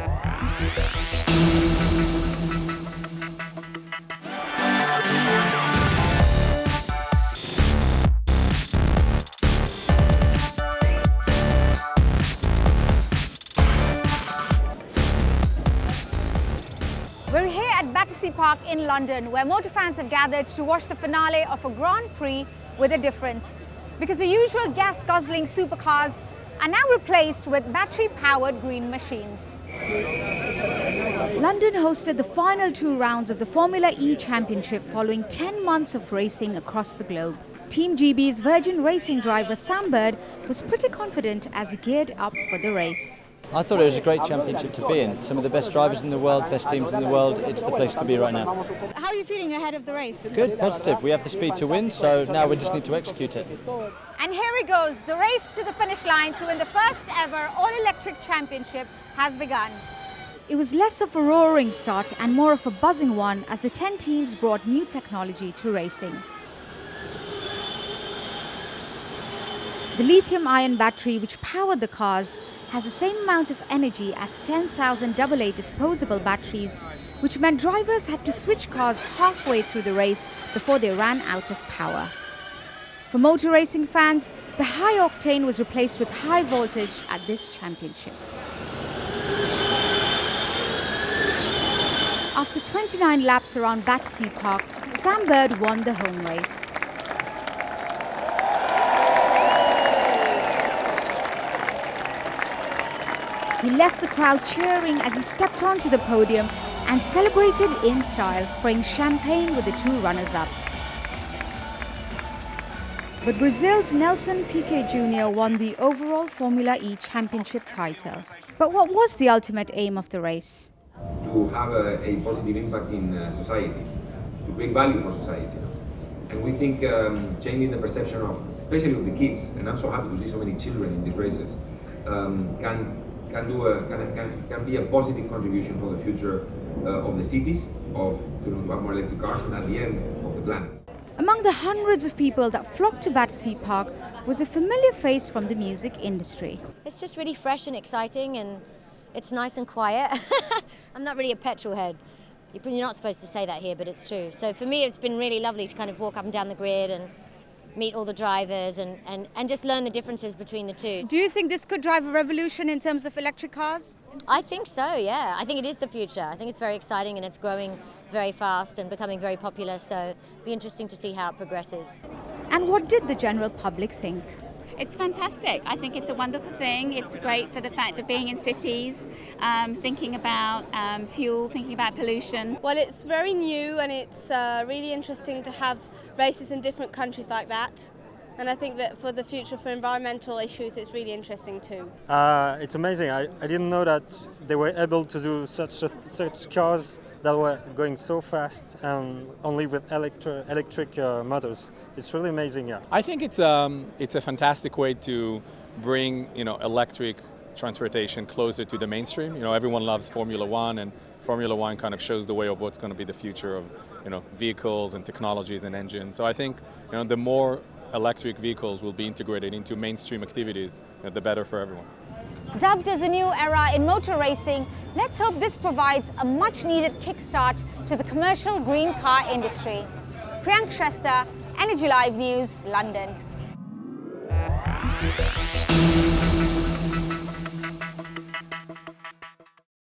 We're here at Battersea Park in London, where motor fans have gathered to watch the finale of a Grand Prix with a difference. Because the usual gas-guzzling supercars are now replaced with battery-powered green machines. London hosted the final 2 rounds of the Formula E Championship following 10 months of racing across the globe. Team GB's Virgin Racing driver Sam Bird was pretty confident as he geared up for the race. I thought it was a great championship to be in. Some of the best drivers in the world, best teams in the world. It's the place to be right now. How are you feeling ahead of the race? Good, positive. We have the speed to win, so now we just need to execute it. And here it goes. The race to the finish line to win the first ever all-electric championship has begun. It was less of a roaring start and more of a buzzing one as the 10 teams brought new technology to racing. The lithium-ion battery which powered the cars has the same amount of energy as 10,000 AA disposable batteries, which meant drivers had to switch cars halfway through the race before they ran out of power. For motor racing fans, the high octane was replaced with high voltage at this championship. After 29 laps around Battersea Park, Sam Bird won the home race. He left the crowd cheering as he stepped onto the podium and celebrated in style, spraying champagne with the 2 runners-up. But Brazil's Nelson Piquet Jr. won the overall Formula E Championship title. But what was the ultimate aim of the race? To have a positive impact in society, to create value for society. And we think changing the perception of, especially of the kids, and I'm so happy to see so many children in these races, can be a positive contribution for the future of the cities, of more electric cars, and at the end of the planet. Among the hundreds of people that flocked to Battersea Park was a familiar face from the music industry. It's just really fresh and exciting, and it's nice and quiet. I'm not really a petrol head. You're not supposed to say that here, but it's true. So for me, it's been really lovely to kind of walk up and down the grid and meet all the drivers and just learn the differences between the two. Do you think this could drive a revolution in terms of electric cars? I think so, yeah. I think it is the future. I think it's very exciting and it's growing very fast and becoming very popular, so it'll be interesting to see how it progresses. And what did the general public think? It's fantastic. I think it's a wonderful thing. It's great for the fact of being in cities, thinking about fuel, thinking about pollution. Well, it's very new and it's really interesting to have races in different countries like that. And I think that for the future, for environmental issues, it's really interesting too. It's amazing. I didn't know that they were able to do such cars that were going so fast and only with electric motors. It's really amazing, yeah. I think it's a fantastic way to bring electric transportation closer to the mainstream. Everyone loves Formula One, and Formula One kind of shows the way of what's going to be the future of vehicles and technologies and engines. So I think the more electric vehicles will be integrated into mainstream activities, the better for everyone. Dubbed as a new era in motor racing, let's hope this provides a much-needed kickstart to the commercial green car industry. Priyanka, Shrestha, Energy Live News, London.